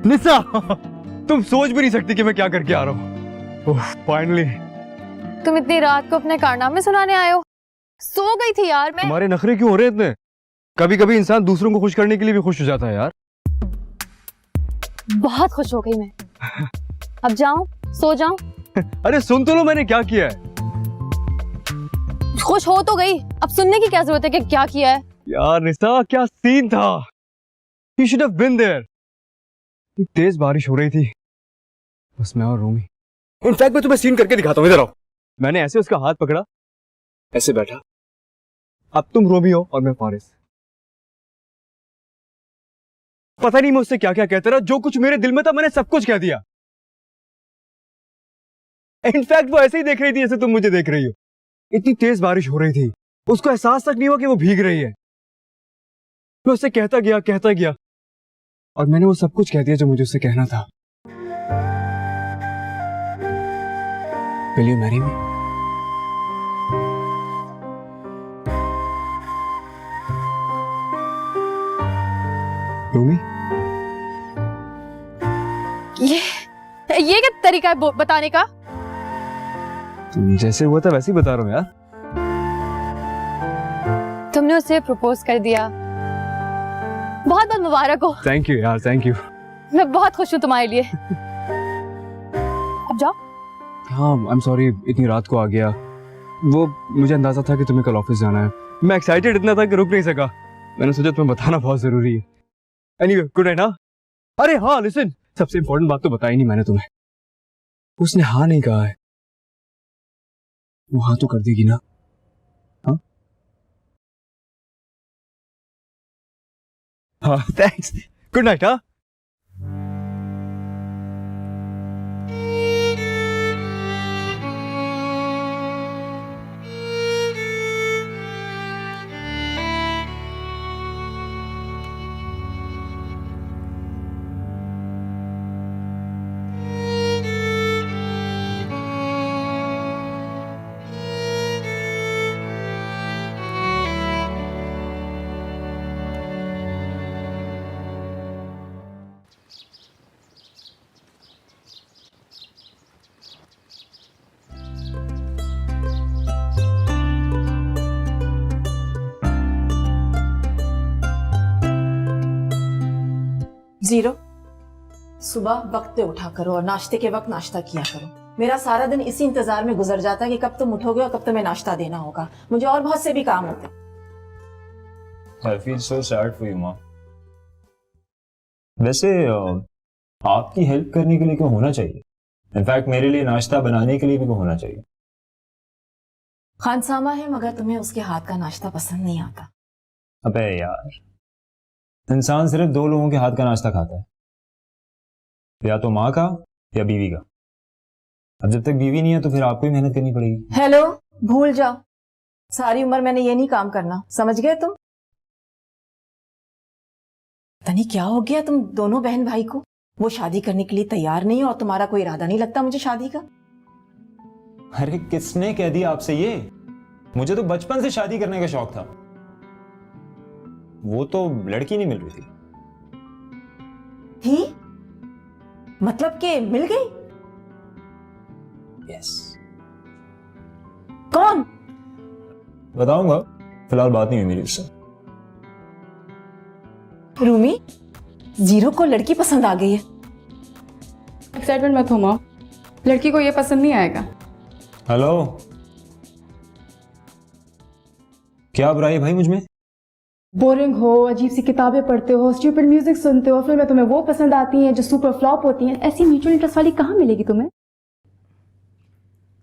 निशा, तुम सोच भी नहीं सकती कि मैं क्या करके आ रहा हूँ। फाइनली। तुम इतनी रात को अपने कारनामे सुनाने आए हो? सो गई थी यार मैं। तुम्हारे नखरे क्यों हो रहे हैं इतने? कभी कभी इंसान दूसरों को खुश करने के लिए भी खुश हो जाता है यार। बहुत खुश हो गई मैं। अब जाऊं, सो जाऊं? अरे सुन तो लो मैंने क्या किया है। खुश हो तो गई, अब सुनने की क्या जरूरत है कि क्या किया है? यार निशा, क्या सीन था। You should have been there. इतनी तेज बारिश हो रही थी, बस मैं और रूमी। इनफैक्ट मैं तुम्हें सीन करके दिखाता हूँ, इधर आओ। मैंने ऐसे उसका हाथ पकड़ा, ऐसे बैठा। अब तुम रोमी हो और मैं फारिस। पता नहीं मैं उससे क्या क्या कहता रहा, जो कुछ मेरे दिल में था मैंने सब कुछ कह दिया। इनफैक्ट वो ऐसे ही देख रही थी जैसे तुम मुझे देख रही हो। इतनी तेज बारिश हो रही थी, उसको एहसास तक नहीं हुआ कि वो भीग रही है। मैं उससे कहता गया और मैंने वो सब कुछ कह दिया जो मुझे उससे कहना था। Will you marry me? Rumi? ये क्या तरीका है बताने का? तुम जैसे हुआ था वैसे ही बता रहा हूँ यार। तुमने उसे प्रपोज कर दिया, बहुत बहुत मुबारक हो। थैंक यू यार, थैंक यू। मैं बहुत खुश हूँ तुम्हारे लिए। अब जाओ। हाँ, आई एम सॉरी इतनी रात को आ गया। वो मुझे अंदाजा था कि तुम्हें कल ऑफिस जाना है। मैं एक्साइटेड इतना था कि रुक नहीं सका। मैंने सोचा तुम्हें बताना बहुत जरूरी है। Anyway, good night. हाँ, अरे हाँ लिसन, सबसे इंपॉर्टेंट बात तो बताई नहीं मैंने तुम्हें। उसने हाँ नहीं कहा है। वो हाँ तो कर देगी ना? हाँ हाँ, थैंक्स। Good night. हाँ जीरो, सुबह वक्त पे उठा करो और नाश्ते के वक्त नाश्ता किया करो। मेरा सारा दिन इसी इंतजार में गुजर जाता है कि कब तुम उठोगे और कब तुम्हें नाश्ता देना होगा। मुझे और बहुत से भी काम होते हैं। I feel so sad for you, माँ। वैसे आपकी हेल्प करने के लिए क्यों होना चाहिए? इनफैक्ट मेरे लिए नाश्ता बनाने के लिए भी क्यों होना चाहिए? खानसामा है मगर तुम्हें उसके हाथ का नाश्ता पसंद नहीं आता। अबे यार, इंसान सिर्फ दो लोगों के हाथ का नाश्ता खाता है, या तो माँ का या बीवी का। अब जब तक बीवी नहीं है तो फिर आपको ही मेहनत करनी पड़ेगी। हेलो, भूल जाओ। सारी उम्र मैंने ये नहीं काम करना, समझ गए तुम? पता नहीं क्या हो गया तुम दोनों बहन भाई को। वो शादी करने के लिए तैयार नहीं है और तुम्हारा कोई इरादा नहीं लगता मुझे शादी का। अरे किसने कह दिया आपसे ये? मुझे तो बचपन से शादी करने का शौक था। वो तो लड़की नहीं मिल रही थी? मतलब कि मिल गई? यस। कौन? बताऊंगा, फिलहाल बात नहीं हुई मेरी उससे। रूमी, जीरो को लड़की पसंद आ गई है। एक्साइटमेंट मत हो माँ, लड़की को ये पसंद नहीं आएगा। हेलो, क्या बुराई है भाई मुझ में? बोरिंग हो, अजीब सी किताबें पढ़ते हो, स्टूपिड म्यूजिक सुनते हो, फिल्में तुम्हें वो पसंद आती हैं जो सुपर फ्लॉप होती हैं। ऐसी म्यूचुअल इंटरेस्ट वाली कहाँ मिलेगी तुम्हें?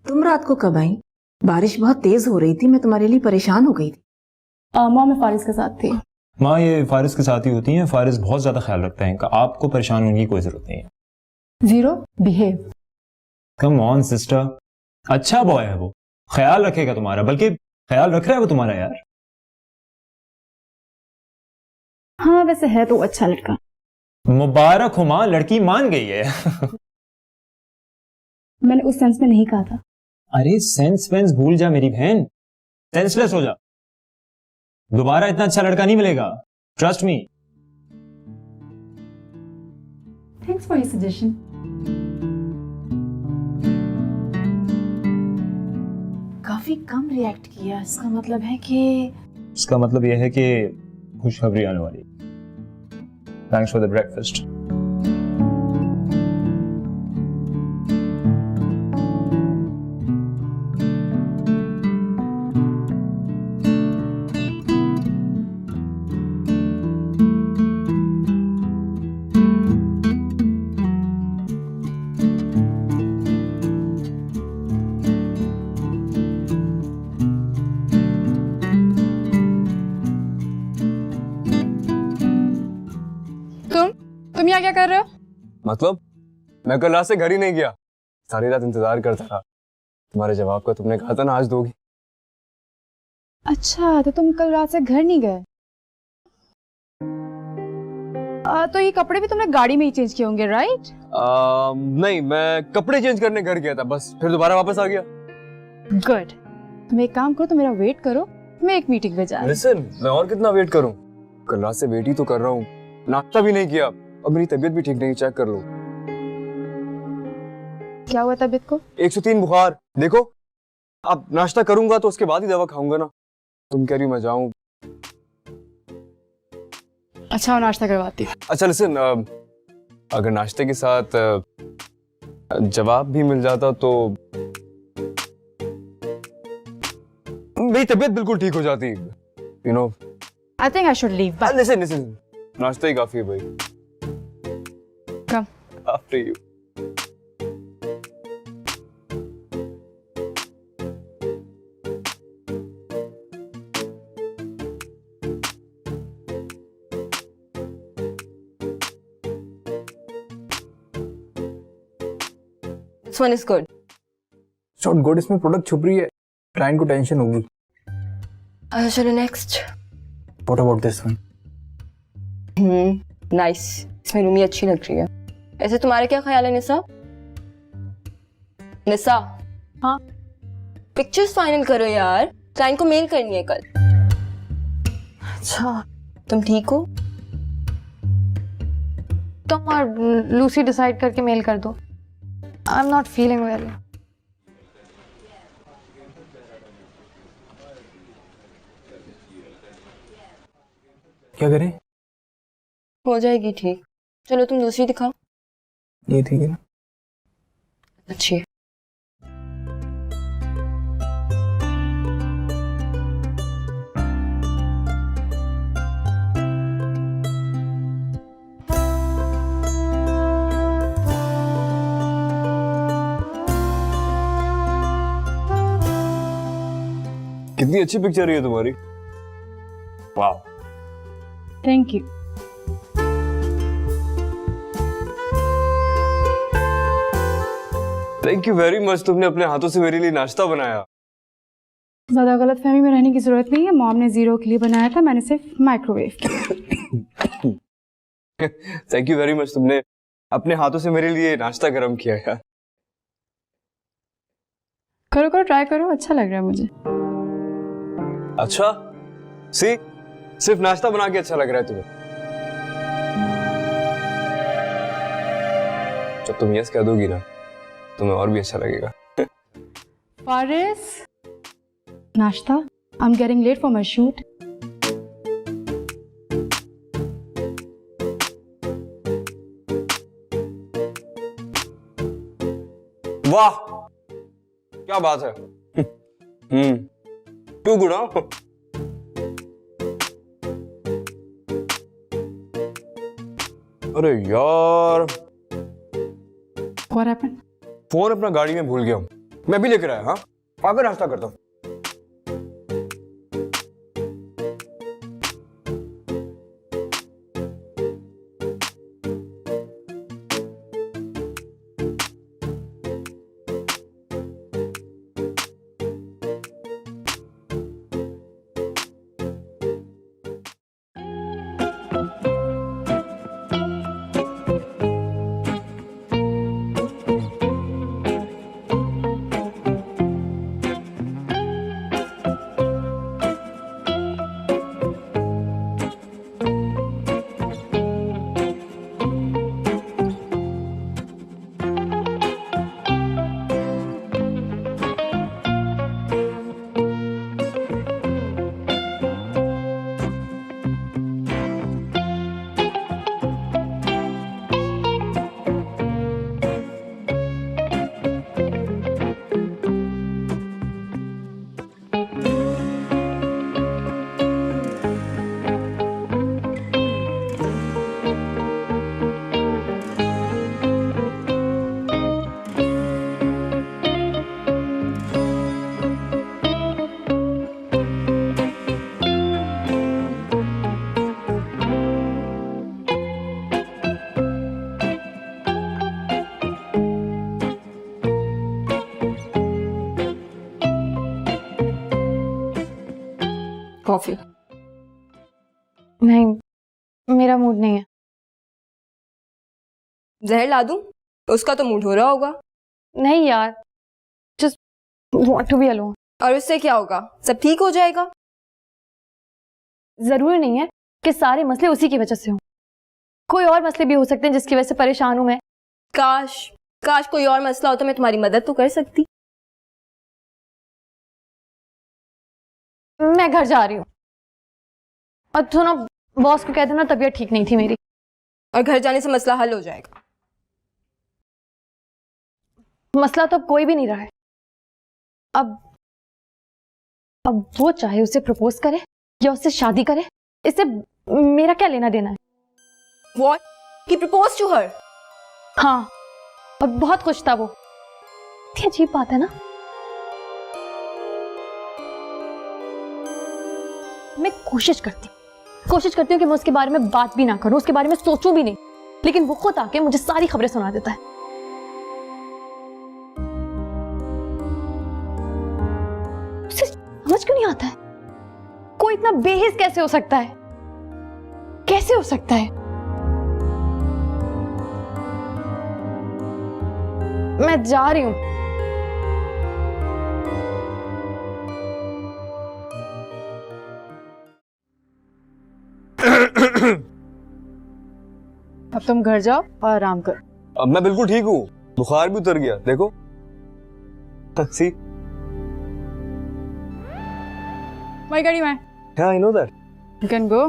तुम रात को कब आई? बारिश बहुत तेज हो रही थी, मैं तुम्हारे लिए परेशान हो गई थी। माँ मैं फारिस के साथ थी। माँ ये फारिस के साथ ही होती हैं। फारिस बहुत ज्यादा ख्याल रखता है इनका, आपको परेशान होने की कोई जरूरत नहीं है। Zero, behave. Come on sister, अच्छा बॉय है वो, ख्याल रखेगा तुम्हारा, बल्कि ख्याल रख रहा है वो तुम्हारा यार। हाँ वैसे है तो अच्छा लड़का। मुबारक हो माँ, लड़की मान गई है। मैंने उस सेंस में नहीं कहा था। अरे सेंस वेंस भूल जा मेरी बहन, सेंसलेस हो जा। दोबारा इतना अच्छा लड़का नहीं मिलेगा, trust me. Thanks for your suggestion. काफी कम रिएक्ट किया, इसका मतलब है कि इसका मतलब यह है कि खुशखबरी आने वाली। Thanks for the breakfast. तुम यहाँ क्या कर रहे हो? मतलब मैं कल रात से घर ही नहीं गया, सारी रात इंतजार करता रहा। तुम्हारे जवाब का तुमने कहा था ना आज दोगी। अच्छा, तो तुम कल रात से घर नहीं गए? तो ये कपड़े भी तुमने गाड़ी में ही चेंज किए होंगे, राइट? नहीं, मैं कपड़े चेंज करने घर गया था, बस फिर दोबारा वापस आ गया। गुड। तुम एक काम करो, तुम मेरा वेट करो, मैं एक मीटिंग पे जा रही हूँ। लिसन, मैं और कितना वेट करूं? कल रात से वेट ही तो कर रहा हूँ, नाश्ता भी नहीं किया और मेरी तबीयत भी ठीक नहीं, चेक कर लो। क्या हुआ तबीयत को? 103 बुखार। देखो, अब नाश्ता करूंगा तो उसके बाद ही दवा खाऊंगा ना। तुम कह रही हो मैं जाऊं? अच्छा, नाश्ता करवाती हूँ। अच्छा लिसन, अगर नाश्ते के साथ जवाब भी मिल जाता तो मेरी तबीयत बिल्कुल ठीक हो जाती। You know, I think I should leave. Bye. Listen listen, नाश्ता ही काफी है भाई। Come. After you. This one is good. Not good, इसमें प्रोडक्ट छुप रही है, क्लाइंट को टेंशन होगी। चलो next. What about this one? Nice, इसमें रूमी अच्छी लग रही है। ऐसे तुम्हारा क्या ख्याल है निशा? निशा, हाँ? पिक्चर्स फाइनल करो यार, क्लाइंट को मेल करनी है कल। अच्छा, तुम ठीक हो? तुम और लूसी डिसाइड करके मेल कर दो। I am not feeling well. क्या करें? हो जाएगी ठीक। चलो तुम दूसरी दिखाओ। ये ठीक है ना? अच्छी है। कितनी अच्छी पिक्चर है तुम्हारी। वाह। Thank you. Thank you very much, तुमने अपने हाथों से मेरे लिए नाश्ता बनाया। ज्यादा गलतफहमी में रहने की जरूरत नहीं है। मॉम ने जीरो के लिए बनाया था, मैंने सिर्फ माइक्रोवेव किया। थैंक यू वेरी मच, तुमने अपने हाथों से मेरे लिए नाश्ता गर्म किया यार। करो करो, ट्राई करो, अच्छा लग रहा है मुझे। अच्छा, सी, सिर्फ नाश्ता बना के अच्छा लग रहा है तुम्हें। जब तुम यस कह दोगी ना, तुम्हें और भी अच्छा लगेगा। फारिस, नाश्ता। I am getting late for my shoot. वाह, क्या बात है। Too good. अरे यार, What happened? फोन अपना गाड़ी में भूल गया हूँ। मैं भी लेकर आया। हाँ, आकर नाश्ता करता हूँ। कॉफी। नहीं, मेरा मूड नहीं है। जहर ला दूं? उसका तो मूड हो रहा होगा। नहीं यार, just want to be alone. और उससे क्या होगा? सब ठीक हो जाएगा। जरूरी नहीं है कि सारे मसले उसी की वजह से हों। कोई और मसले भी हो सकते हैं जिसकी वजह से परेशान हूं मैं। काश काश कोई और मसला हो तो मैं तुम्हारी मदद तो कर सकती। मैं घर जा रही हूँ और सुनो, बॉस को कह देना तबीयत ठीक नहीं थी मेरी। और घर जाने से मसला हल हो जाएगा। मसला तो अब कोई भी नहीं रहा है। अब वो चाहे उसे प्रपोज करे या उससे शादी करे, इससे मेरा क्या लेना देना है। What? He proposed to her? हाँ, और बहुत खुश था वो। इतनी अजीब बात है ना। मैं कोशिश करती हूँ कि मैं उसके बारे में बात भी ना करूं, उसके बारे में सोचूं भी नहीं, लेकिन वो खुद आके मुझे सारी खबरें सुना देता है। उसे समझ क्यों नहीं आता है? कोई इतना बेहिस कैसे हो सकता है? कैसे हो सकता है? मैं जा रही हूं। अब तुम घर जाओ और आराम करो। अब मैं बिल्कुल ठीक हूँ, बुखार भी उतर गया, देखो। सी, माय गाड़ी में। I know that. You can go.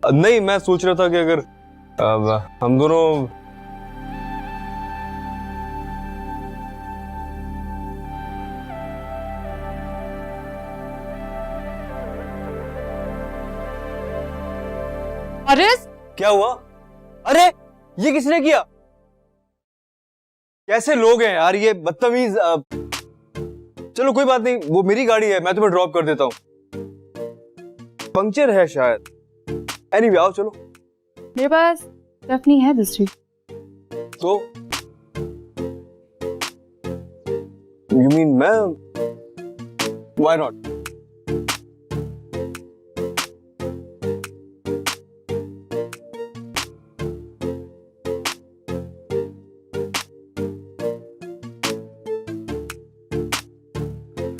नहीं, मैं सोच रहा था कि अगर हम दोनों अरे क्या हुआ? अरे ये किसने किया? कैसे लोग हैं यार ये बदतमीज। चलो कोई बात नहीं, वो मेरी गाड़ी है, मैं तुम्हें ड्रॉप कर देता हूँ। पंक्चर है शायद। एनीवे आओ चलो। मेरे पास स्टेफनी है दूसरी। तो यू मीन मैं? Why not?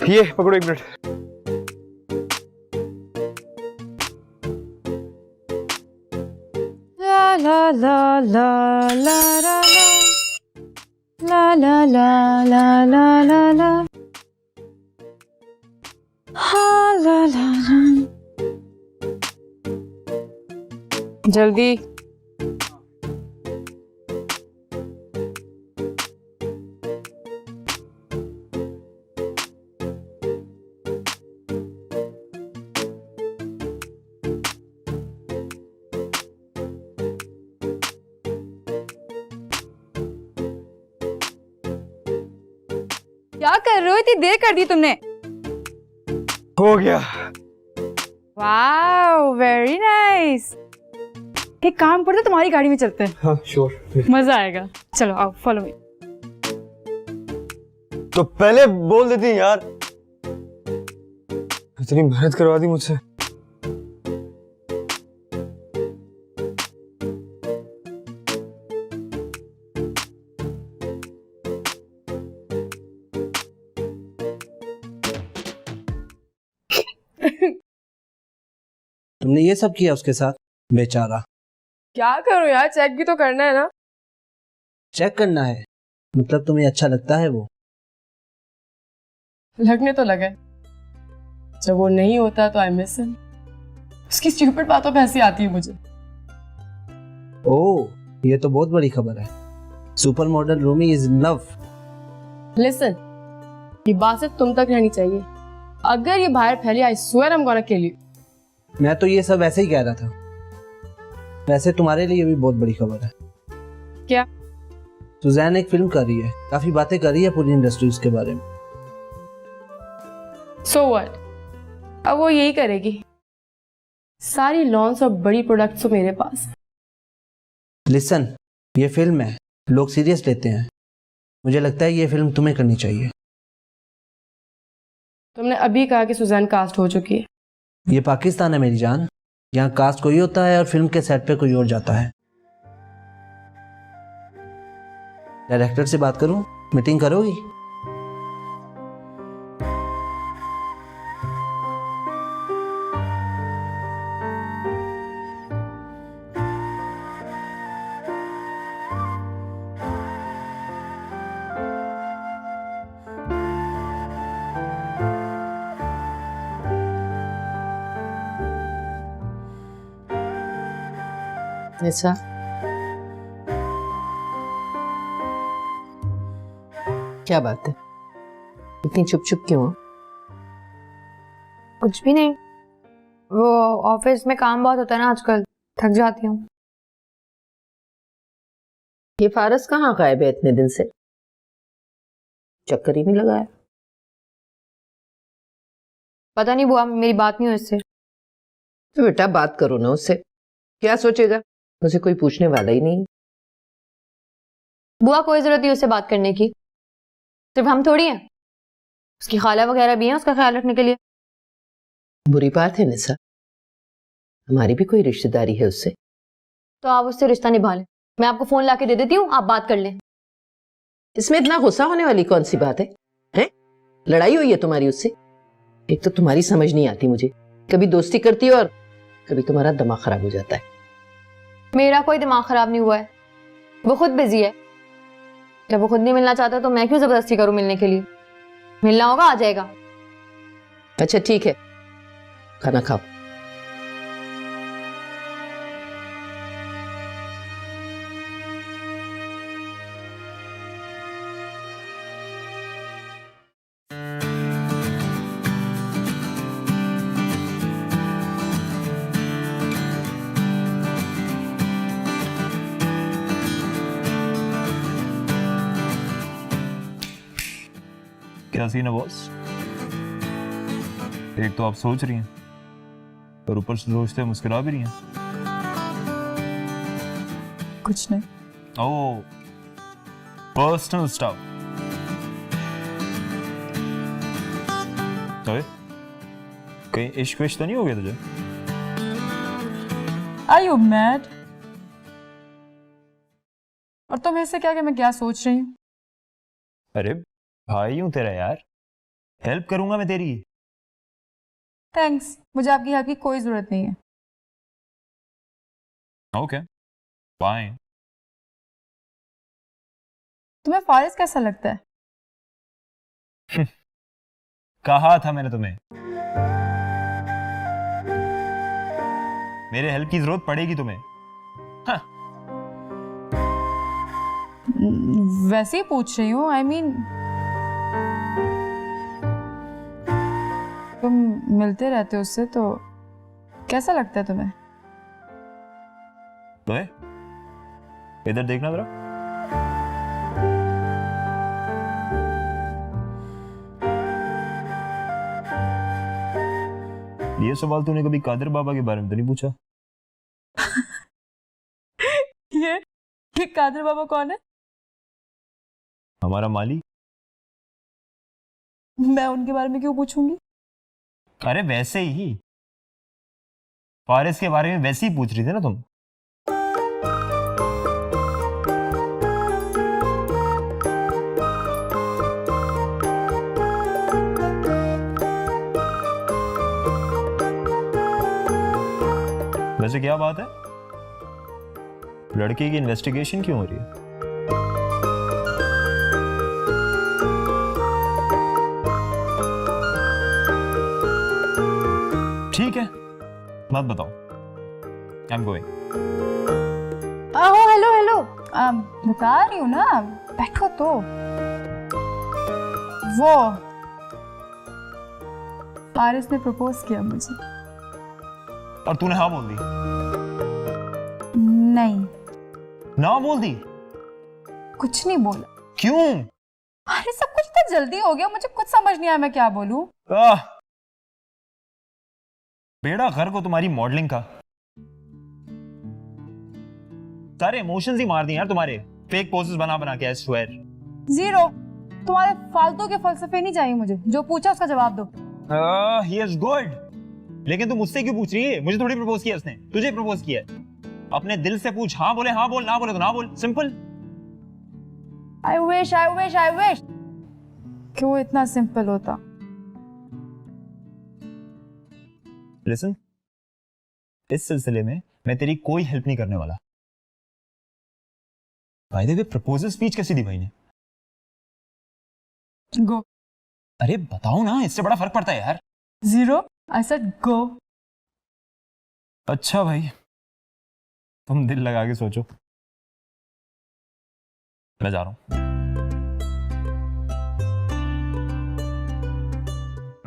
ये पकड़ो, एक मिनट। ला ला ला ला ला ला ला ला ला ला ला ला ला हाँ ला ला ला। जल्दी। क्या कर रहे हो? इतनी देर कर दी तुमने। हो गया। Wow, very nice. एक काम करते, तुम्हारी गाड़ी में चलते हैं। हाँ श्योर। मजा आएगा। चलो आओ, फॉलो मी। तो पहले बोल देती यार, इतनी मेहनत करवा दी मुझसे। तुमने ये सब किया उसके साथ? बेचारा। क्या करूं यार, चेक भी तो करना है ना। चेक करना है? मतलब तुम्हें अच्छा लगता है वो? लगने तो लगे, जब वो नहीं होता तो आई मिस हिम। उसकी स्टूपिड बातों पे हंसी आती है मुझे। ओह, ये तो बहुत बड़ी खबर है। Super model Rumi is in love. Listen, ये बात सिर्फ तुम तक रहनी चाहिए। अगर ये बाहर फैली, I swear I am gonna kill you. मैं तो ये सब ऐसे ही कह रहा था। वैसे तुम्हारे लिए भी बहुत बड़ी खबर है। क्या? सुजैन एक फिल्म कर रही है, काफी बातें कर रही है पूरी इंडस्ट्री उसके बारे में। So what? अब वो यही करेगी। सारी लॉन्च और बड़ी प्रोडक्ट्स तो मेरे पास है। लिसन, ये फिल्म है, लोग सीरियस लेते हैं। मुझे लगता है ये फिल्म तुम्हें करनी चाहिए। तुमने अभी कहा कि सुजैन कास्ट हो चुकी है। ये पाकिस्तान है मेरी जान, यहाँ कास्ट कोई होता है और फिल्म के सेट पे कोई और जाता है। डायरेक्टर से बात करूं, मीटिंग करोगी? ऐसा क्या बात है, इतनी चुप चुप क्यों हो? कुछ भी नहीं, वो ऑफिस में काम बहुत होता है ना आजकल, थक जाती हूँ। ये फारस कहाँ गायब है इतने दिन से? चक्कर ही नहीं लगाया। पता नहीं बुआ, मेरी बात नहीं हुई इससे। तो बेटा बात करो ना उससे, क्या सोचेगा? उसे कोई पूछने वाला ही नहीं है। बुआ कोई जरूरत नहीं उससे बात करने की, सिर्फ हम थोड़ी हैं, उसकी खाला वगैरह भी हैं उसका ख्याल रखने के लिए। बुरी बात है निसा, हमारी भी कोई रिश्तेदारी है उससे। तो आप उससे रिश्ता निभा लें, मैं आपको फोन लाके दे देती हूँ, आप बात कर लें। इसमें इतना गुस्सा होने वाली कौन सी बात है? हैं? लड़ाई हुई है तुम्हारी उससे? एक तो तुम्हारी समझ नहीं आती मुझे, कभी दोस्ती करती हो और कभी तुम्हारा दिमाग खराब हो जाता है। मेरा कोई दिमाग खराब नहीं हुआ है, वो खुद बिजी है। जब वो खुद नहीं मिलना चाहता तो मैं क्यों जबरदस्ती करूं मिलने के लिए? मिलना होगा आ जाएगा। अच्छा ठीक है, खाना खाओ। क्या सीन है बॉस? एक तो आप सोच रही हैं और ऊपर से सोचते मुस्कुरा भी रही हैं। कुछ नहीं। ओह, पर्सनल स्टफ। तो कहीं इश्क विश्क तो नहीं हो गया तुझे? Are you mad? और तुम ऐसे क्या कि मैं क्या सोच रही हूँ? अरे भाई हूं तेरा यार, हेल्प करूंगा मैं तेरी। थैंक्स, मुझे आपकी हेल्प की कोई जरूरत नहीं है। Okay bye. तुम्हें फारिस कैसा लगता है? कहा था मैंने तुम्हें, मेरे हेल्प की जरूरत पड़ेगी तुम्हें। हाँ। वैसे ही पूछ रही हूँ, आई मीन तुम मिलते रहते हो उससे, तो कैसा लगता है तुम्हें? तो इधर देखना जरा। ये सवाल तूने कभी कादर बाबा के बारे में तो नहीं पूछा? ये कादर बाबा कौन है? हमारा माली। मैं उनके बारे में क्यों पूछूंगी? अरे वैसे ही, फारिस के बारे में वैसे ही पूछ रही थी ना तुम। वैसे क्या बात है, लड़के की इन्वेस्टिगेशन क्यों हो रही है? ठीक है, मत बताओ। I am going. Oh hello hello. बता रही हूँ ना, बैठो तो। वो फारिस ने प्रपोज किया मुझे। और तूने हाँ बोल दी? नहीं, ना बोल दी? कुछ नहीं बोला। क्यों? अरे सब कुछ इतना जल्दी हो गया, मुझे कुछ समझ नहीं आया मैं क्या बोलूं। बेड़ा घर को तुम्हारी मॉडलिंग का, सारे इमोशंस ही मार दिए यार तुम्हारे, फेक पोजेस बना बना के। I swear. जीरो, तुम्हारे फालतू के फलसफे नहीं चाहिए मुझे, जो पूछा उसका जवाब दो। ही इज गुड, लेकिन तू मुझसे क्यों पूछ रही है? मुझे थोड़ी प्रपोज किया उसने, तुझे प्रपोज किया है। अपने दिल से पूछ, हाँ बोले हाँ बोल, ना बोले तो ना बोल, सिंपल। आई विश क्यों इतना सिंपल होता। लिसन, इस सिलसिले में मैं तेरी कोई हेल्प नहीं करने वाला। By the way, proposal speech कैसी दी भाई ने? गो। अरे बताओ ना, इससे बड़ा फर्क पड़ता है यार। 0 आई सेड गो। अच्छा भाई, तुम दिल लगा के सोचो, मैं जा रहा हूं।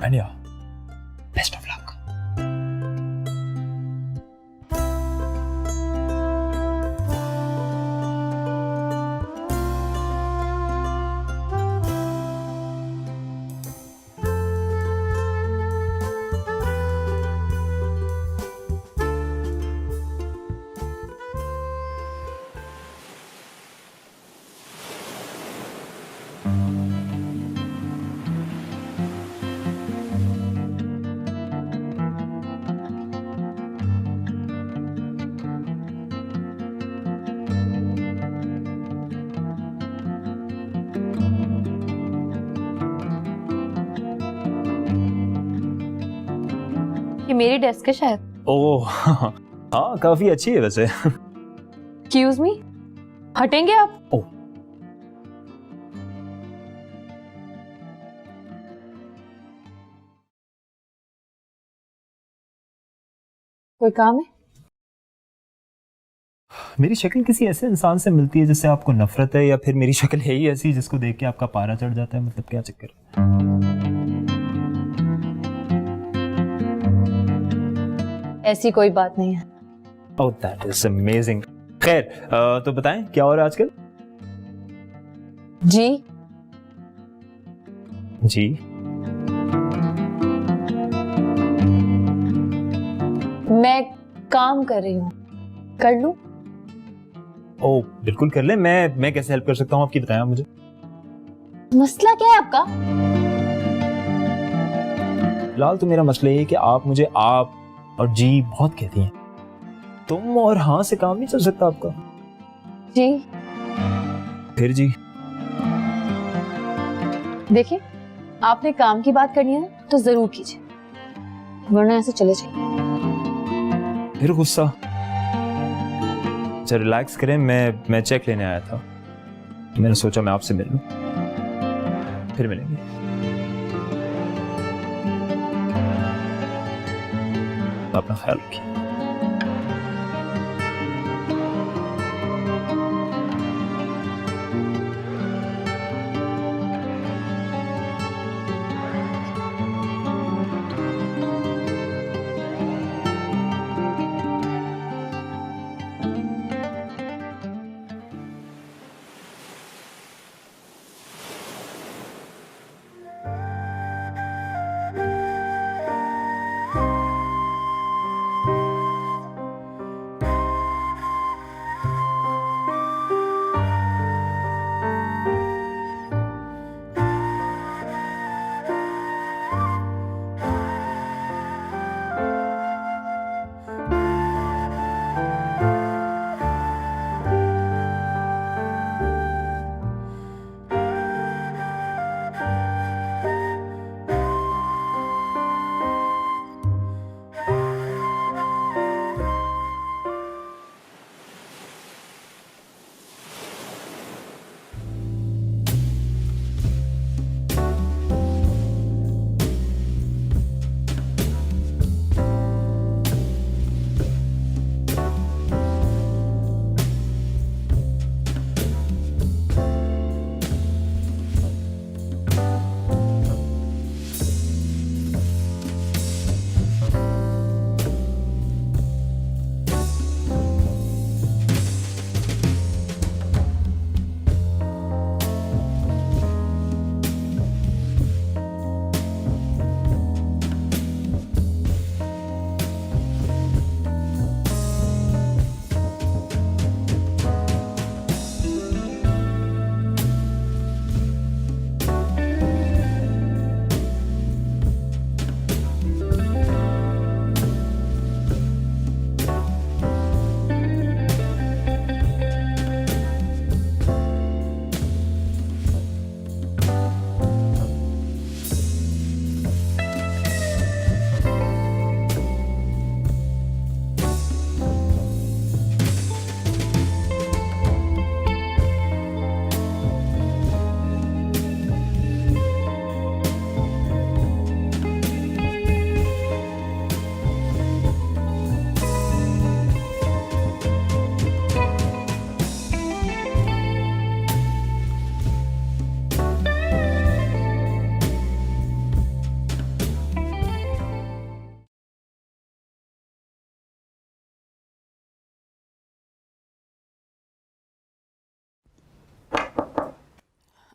And best of luck. ये मेरी डेस्क है शायद। ओह हाँ, काफी अच्छी है वैसे। एक्सक्यूज मी, हटेंगे आप? ओह, कोई काम है? मेरी शक्ल किसी ऐसे इंसान से मिलती है जिससे आपको नफरत है, या फिर मेरी शक्ल है ही ऐसी जिसको देख के आपका पारा चढ़ जाता है? मतलब क्या चक्कर है? ऐसी कोई बात नहीं है। Oh that is amazing. खैर, तो बताएं क्या हो रहा है आजकल? जी जी, मैं काम कर रही हूँ, कर लूं? ओह बिल्कुल कर ले। मैं कैसे हेल्प कर सकता हूँ आपकी, बताएं मुझे। मसला क्या है आपका? फिलहाल तो मेरा मसला ये है कि आप मुझे आप और जी बहुत कहती हैं। तुम और हाँ से काम नहीं चल सकता आपका। जी फिर जी, देखिए, आपने काम की बात करनी है ना तो जरूर कीजिए, वरना ऐसे चले जाइए। फिर गुस्सा। अच्छा रिलैक्स करें, मैं चेक लेने आया था, मैंने सोचा मैं आपसे मिल लूं, फिर मिलेंगे। अपना ख्याल रखिए।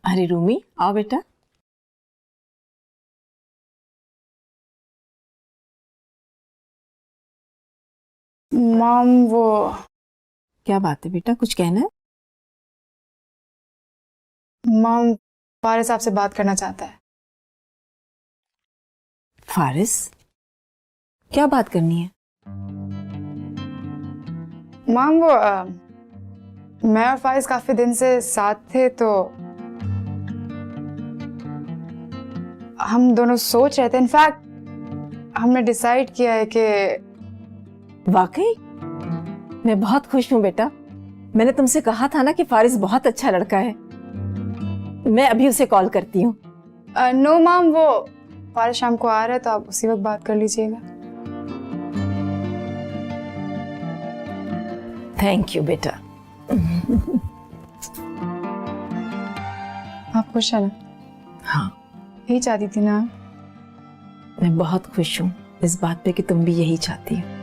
अरे रूमी आओ बेटा। मॉम वो क्या बात है बेटा, कुछ कहना है? मॉम फारिस आपसे बात करना चाहता है। फारिस, क्या बात करनी है? मॉम वो मैं और फारिस काफी दिन से साथ थे, तो हम दोनों सोच रहे थे, इनफैक्ट हमने डिसाइड किया है कि वाकई मैं बहुत खुश हूँ बेटा। मैंने तुमसे कहा था ना कि फारिस बहुत अच्छा लड़का है। मैं अभी उसे कॉल करती हूँ। नो मॉम, वो फारिस शाम को आ रहा है तो आप उसी वक्त बात कर लीजिएगा। थैंक यू बेटा। आप खुश हैं ना? हाँ, यही चाहती थी ना? मैं बहुत खुश हूँ इस बात पे कि तुम भी यही चाहती हो।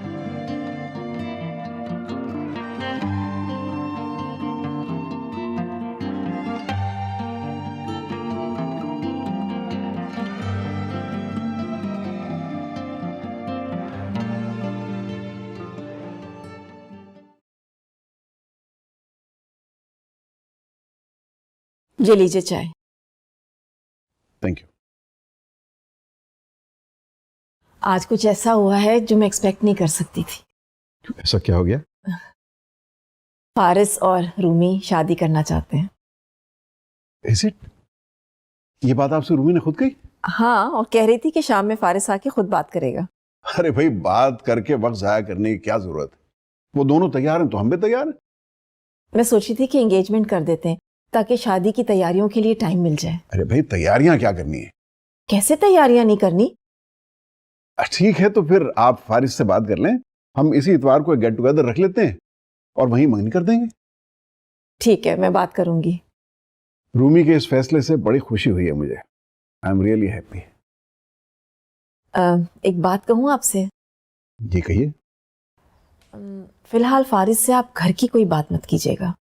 ये लीजिए चाय। Thank you. आज कुछ ऐसा हुआ है जो मैं एक्सपेक्ट नहीं कर सकती थी। ऐसा क्या हो गया? फारिस और रूमी शादी करना चाहते हैं। Is it? ये बात आपसे रूमी ने खुद कही? हाँ, और कह रही थी कि शाम में फारिस आके खुद बात करेगा। अरे भाई, बात करके वक्त जाया करने की क्या जरूरत है? वो दोनों तैयार हैं तो हम भी तैयार हैं। मैं सोची थी कि एंगेजमेंट कर देते हैं ताकि शादी की तैयारियों के लिए टाइम मिल जाए। अरे भाई, तैयारियां क्या करनी है? कैसे तैयारियां नहीं करनी? ठीक है, तो फिर आप फारिस से बात कर लें। हम इसी इतवार को एक गेट टुगेदर रख लेते हैं और वहीं मंगनी कर देंगे। ठीक है, मैं बात करूंगी। रूमी के इस फैसले से बड़ी खुशी हुई है मुझे। I am really happy. एक बात कहूँ आपसे? जी कहिए। फिलहाल फारिस से आप घर की कोई बात मत कीजिएगा।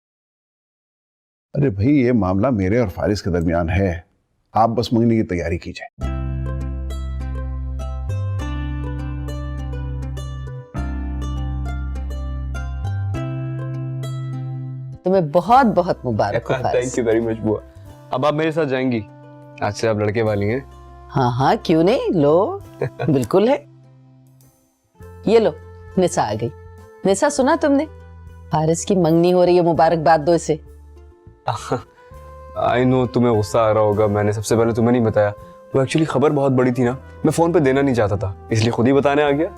अरे भाई, ये मामला मेरे और फारिस के दरमियान है। आप बस मंगनी की तैयारी कीजिए। तुम्हें बहुत बहुत मुबारक हो Faris. Thank you very much बुआ। अब आप मेरे साथ जाएंगी? आज से आप लड़के वाली हैं। हाँ हाँ, क्यों नहीं, लो बिल्कुल है। ये लो, निशा आ गई। निशा, सुना तुमने? फारिस की मंगनी हो रही है, मुबारकबाद दो इसे। आई नो तुम्हें गुस्सा आ रहा होगा, मैंने सबसे पहले तुम्हें नहीं बताया। वो एक्चुअली खबर बहुत बड़ी थी ना, मैं फोन पे देना नहीं चाहता था, इसलिए खुद ही बताने आ गया।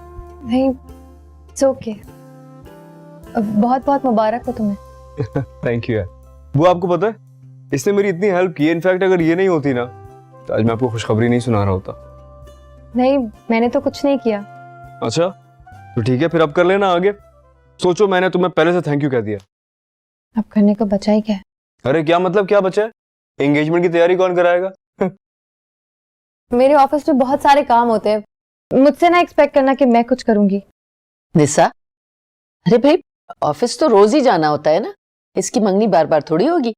नहीं, इट्स ओके। बहुत बहुत मुबारक हो तुम्हें। थैंक यू यार। वो आपको पता है, इसने मेरी इतनी हेल्प की है। इनफैक्ट अगर ये नहीं होती ना तो आज मैं आपको खुशखबरी नहीं सुना रहा होता। नहीं, मैंने तो कुछ नहीं किया। अच्छा तो ठीक है, फिर अब कर लेना आगे। सोचो, मैंने तुम्हें पहले से थैंक यू कह दिया। अब करने को बचा ही क्या है? अरे क्या मतलब, क्या बचा है? एंगेजमेंट की तैयारी कौन कराएगा? मेरे ऑफिस में बहुत सारे काम होते हैं, मुझसे ना एक्सपेक्ट करना कि मैं कुछ करूंगी। निशा, अरे भाई, ऑफिस तो रोज ही जाना होता है ना, इसकी मंगनी बार बार थोड़ी होगी।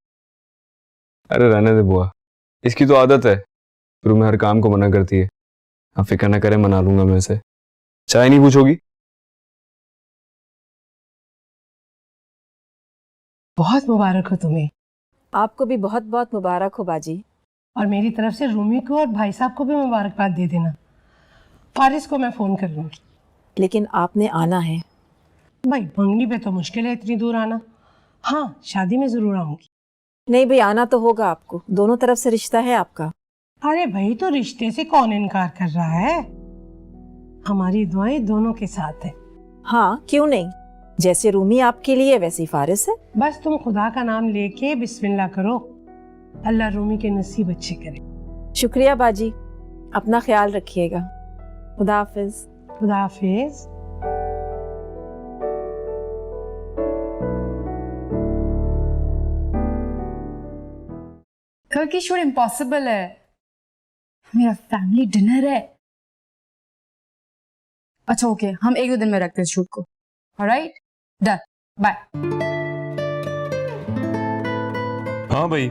अरे रहने दे बुआ, इसकी तो आदत है, शुरू में हर काम को मना करती है। आप फिक्र ना करें, मना लूंगा मैं इसे। चाय नहीं पूछोगी? बहुत मुबारक हो तुम्हें। आपको भी बहुत बहुत मुबारक हो बाजी। और मेरी तरफ से रूमी को और भाई साहब को भी मुबारकबाद दे देना। फारिस को मैं फ़ोन कर लूँगी। लेकिन आपने आना है। भाई मंगनी पे तो मुश्किल है इतनी दूर आना। हाँ, शादी में ज़रूर आऊँगी। नहीं भाई, आना तो होगा आपको, दोनों तरफ से रिश्ता है आपका। अरे भाई, तो रिश्ते से कौन इनकार कर रहा है? हमारी दुआएं दोनों के साथ है। हाँ, क्यों नहीं। जैसे रूमी आपके लिए वैसे ही फारिस है। बस तुम खुदा का नाम लेके बिस्मिल्लाह करो, अल्लाह रूमी के नसीब अच्छे करे। शुक्रिया बाजी, अपना ख्याल रखिएगा। खुदा हाफिज। खुदा हाफिज। कल की शूट इम्पॉसिबल है, मेरा फैमिली डिनर है। अच्छा ओके, हम एक दो दिन में रखते हैं शूट को। Alright, done, bye. हाँ भाई,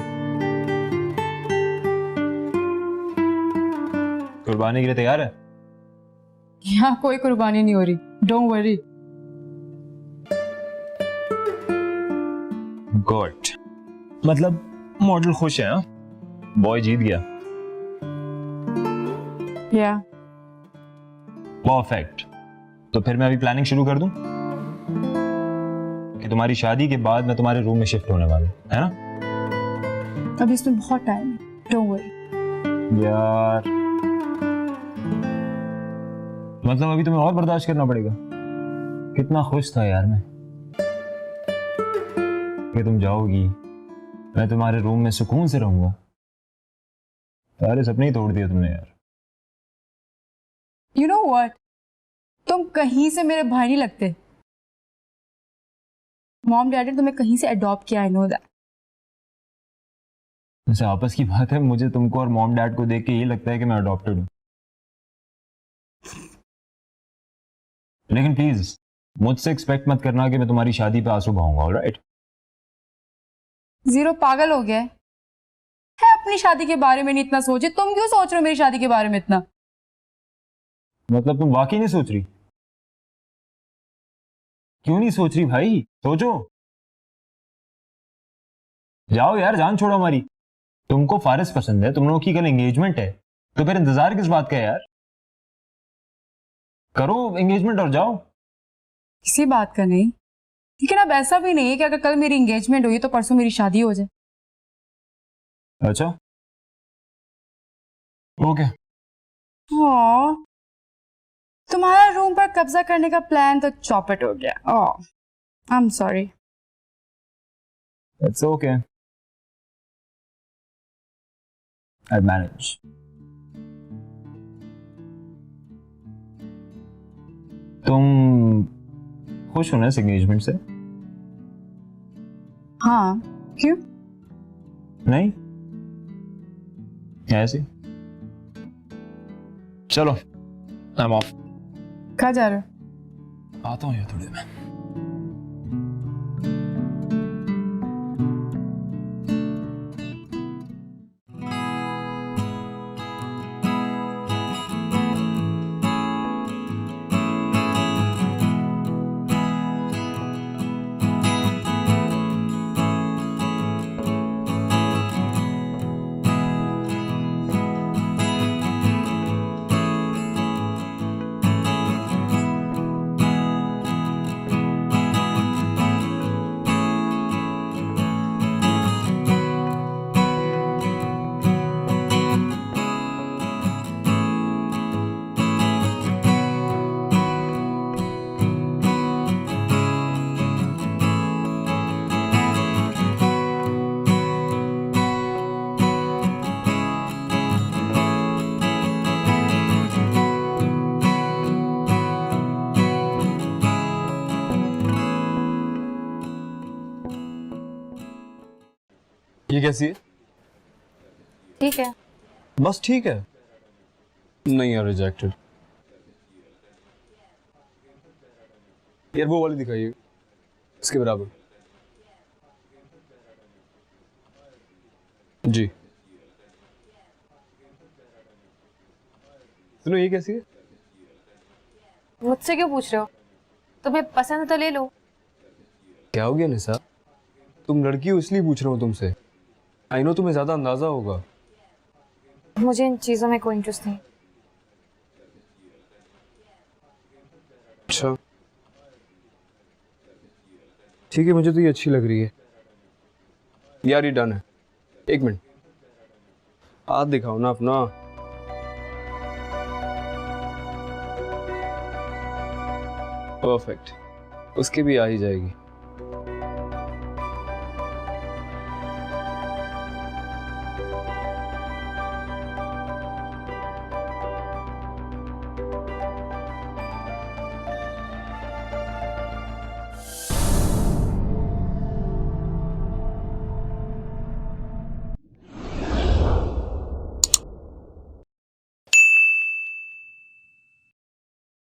कुर्बानी के लिए तैयार है? यहाँ कोई कुर्बानी नहीं हो रही, डोंट वरी। गुड, मतलब मॉडल खुश है? बॉय जीत गया। या परफेक्ट। तो फिर मैं अभी प्लानिंग शुरू कर दूं कि तुम्हारी शादी के बाद मैं तुम्हारे रूम में शिफ्ट होने वाला हूं, है ना? अभी इसमें बहुत टाइम है, डोंट वरी। यार मतलब अभी तुम्हें और बर्दाश्त करना पड़ेगा। कितना खुश था यार मैं कि तुम जाओगी, मैं तुम्हारे रूम में सुकून से रहूंगा। सारे सपने ही तोड़ दिए तुमने यार। यू नो व्हाट, तुम कहीं से मेरे भाई नहीं लगते। मॉम डैड ने तुम्हें कहीं से अडॉप्ट किया, आई नो दैट। वैसे आपस की बात है, मुझे तुमको और मॉम डैड को देख के ये लगता है कि मैं अडॉप्टेड हूं। लेकिन प्लीज मुझसे एक्सपेक्ट मत करना कि मैं तुम्हारी शादी पे आंसू बहाऊंगा, ऑलराइट? जीरो पागल हो गया है अपनी शादी के बारे में नहीं इतना सोचे। तुम क्यों सोच रहे हो मेरी शादी के बारे में इतना? मतलब तुम वाकई नहीं सोच रही? क्यों नहीं सोच रही भाई? सोचो, जाओ यार, जान छोड़ो हमारी। तुमको फारिस पसंद है, तुम लोगों की कल एंगेजमेंट है, तो फिर इंतजार किस बात का है यार? करो एंगेजमेंट और जाओ। किसी बात का नहीं, लेकिन अब ऐसा भी नहीं है कि अगर कल मेरी एंगेजमेंट हुई तो परसों मेरी शादी हो जाए। अच्छा ओके। हाँ, तुम्हारा रूम पर कब्जा करने का प्लान तो चौपट हो गया। Oh, I am sorry. It's okay, I manage. तुम खुश हो ना इस एंगेजमेंट से? हाँ, क्यों? नहीं ऐसे। चलो आई एम ऑफ। कहाँ जा रहे हो? आता हूँ यार थोड़ी देर में। ये कैसी है? ठीक है। बस ठीक है? नहीं यार, रिजेक्टेड। यार वो वाली दिखाइए, इसके बराबर। जी सुनो, ये कैसी है? मुझसे क्यों पूछ रहे हो? तुम्हें पसंद है तो ले लो। क्या हो गया निसा? तुम लड़की हो इसलिए पूछ रहा हूँ तुमसे। आई नो तुम्हें ज्यादा अंदाजा होगा। मुझे इन चीजों में कोई इंटरेस्ट नहीं। अच्छा ठीक है, मुझे तो ये अच्छी लग रही है यार। ये डन है। एक मिनट, हाथ दिखाओ ना अपना। परफेक्ट, उसके भी आ ही जाएगी।